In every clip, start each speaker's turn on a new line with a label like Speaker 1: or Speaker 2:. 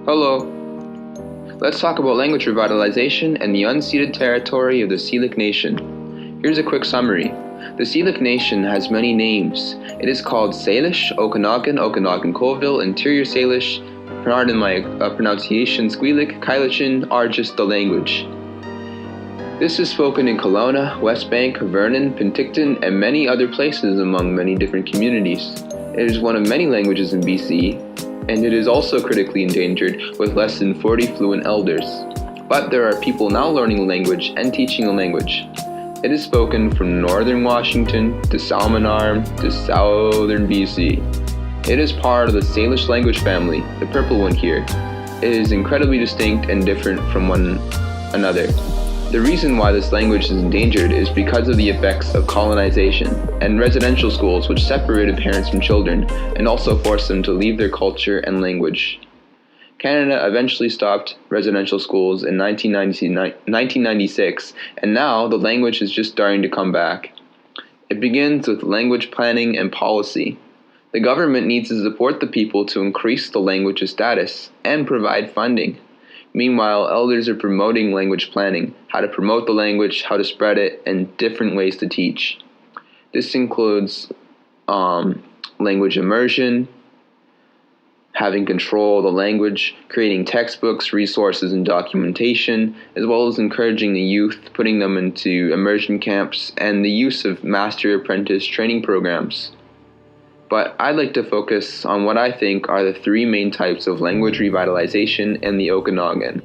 Speaker 1: Hello. Let's talk about language revitalization and the unceded territory of the Syilx Nation. Here's a quick summary. The Syilx Nation has many names. It is called Salish, Okanagan, Okanagan-Colville, Interior Salish, pardon my pronunciation, Squealic, Kailichin, are just the language. This is spoken in Kelowna, Westbank, Vernon, Penticton, and many other places among many different communities. It is one of many languages in BC, and it is also critically endangered with less than 40 fluent elders. But there are people now learning the language and teaching the language. It is spoken from northern Washington to Salmon Arm to southern BC. It is part of the Salish language family, the purple one here. It is incredibly distinct and different from one another. The reason why this language is endangered is because of the effects of colonization and residential schools, which separated parents from children and also forced them to leave their culture and language. Canada eventually stopped residential schools in 1996, and now the language is just starting to come back. It begins with language planning and policy. The government needs to support the people to increase the language's status and provide funding. Meanwhile, elders are promoting language planning, how to promote the language, how to spread it, and different ways to teach. This includes language immersion, having control of the language, creating textbooks, resources, and documentation, as well as encouraging the youth, putting them into immersion camps, and the use of master-apprentice training programs. But I'd like to focus on what I think are the three main types of language revitalization in the Okanagan: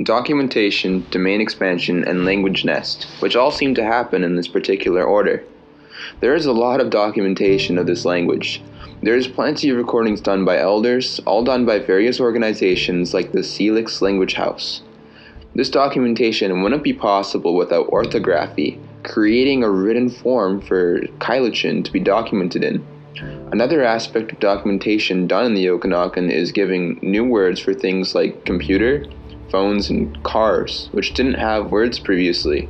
Speaker 1: documentation, domain expansion, and language nest, which all seem to happen in this particular order. There is a lot of documentation of this language. There is plenty of recordings done by elders, all done by various organizations like the Syilx Language House. This documentation wouldn't be possible without orthography, creating a written form for Kailichin to be documented in. Another aspect of documentation done in the Okanagan is giving new words for things like computer, phones, and cars, which didn't have words previously.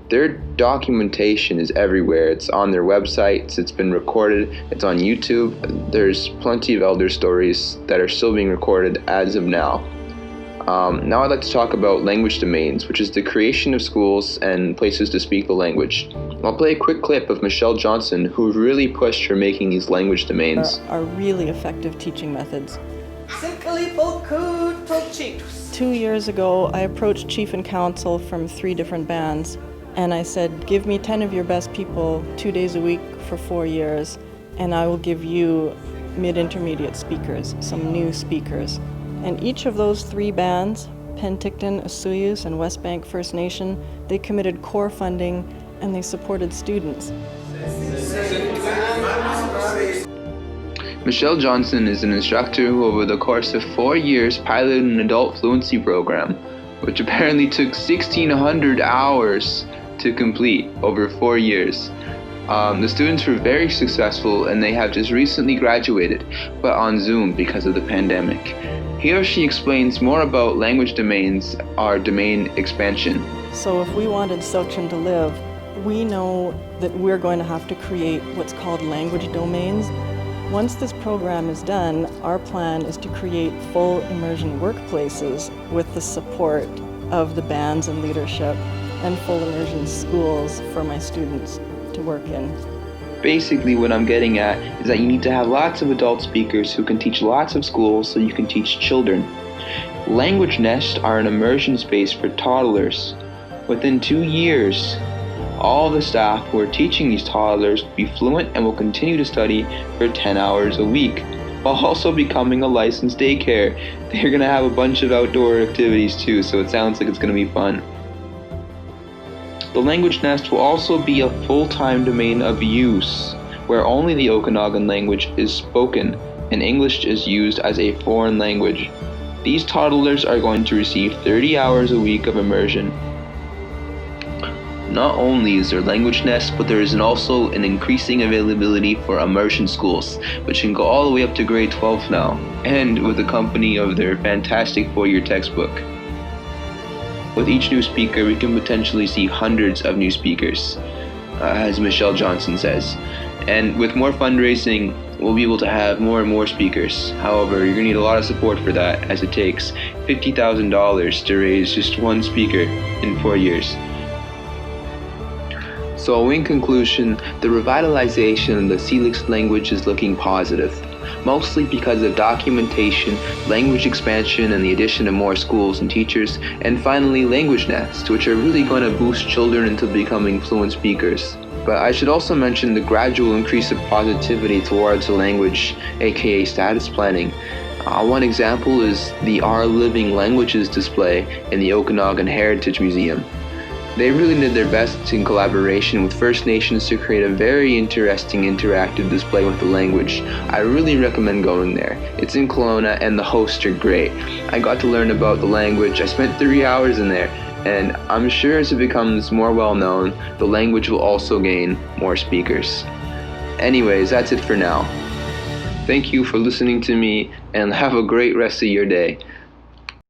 Speaker 1: Their documentation is everywhere. It's on their websites, it's been recorded, it's on YouTube. There's plenty of elder stories that are still being recorded as of now. Now I'd like to talk about language domains, which is the creation of schools and places to speak the language. I'll play a quick clip of Michele Johnson, who really pushed for making these language domains.
Speaker 2: Are really effective teaching methods. 2 years ago, I approached chief and council from 3 different bands, and I said, give me 10 of your best people 2 days a week for 4 years, and I will give you mid-intermediate speakers, some new speakers. And each of those 3 bands, Penticton, Syilx, and Westbank First Nation, they committed core funding and they supported students.
Speaker 1: Michele Johnson is an instructor who over the course of 4 years piloted an adult fluency program, which apparently took 1,600 hours to complete over 4 years. The students were very successful and they have just recently graduated, but on Zoom because of the pandemic. Here she explains more about language domains, or domain expansion.
Speaker 2: So if we wanted Syilxin to live, we know that we're going to have to create what's called language domains. Once this program is done, our plan is to create full immersion workplaces with the support of the bands and leadership, and full immersion schools for my students to work in.
Speaker 1: Basically what I'm getting at is that you need to have lots of adult speakers who can teach lots of schools so you can teach children. Language nests are an immersion space for toddlers. Within 2 years, all the staff who are teaching these toddlers will be fluent and will continue to study for 10 hours a week, while also becoming a licensed daycare. They're going to have a bunch of outdoor activities too, so it sounds like it's going to be fun. The language nest will also be a full-time domain of use, where only the Okanagan language is spoken and English is used as a foreign language. These toddlers are going to receive 30 hours a week of immersion. Not only is there language nest, but there is also an increasing availability for immersion schools, which can go all the way up to grade 12 now, and with the company of their fantastic 4-year textbook. With each new speaker, we can potentially see hundreds of new speakers, as Michele Johnson says. And with more fundraising, we'll be able to have more and more speakers. However, you're going to need a lot of support for that, as it takes $50,000 to raise just one speaker in 4 years. So in conclusion, the revitalization of the Syilx language is looking positive, mostly because of documentation, language expansion, and the addition of more schools and teachers, and finally language nests, which are really going to boost children into becoming fluent speakers. But I should also mention the gradual increase of positivity towards the language, aka status planning. One example is the Our Living Languages display in the Okanagan Heritage Museum. They really did their best in collaboration with First Nations to create a very interesting interactive display with the language. I really recommend going there. It's in Kelowna and the hosts are great. I got to learn about the language. I spent 3 hours in there, and I'm sure as it becomes more well known, the language will also gain more speakers. Anyways, that's it for now. Thank you for listening to me, and have a great rest of your day.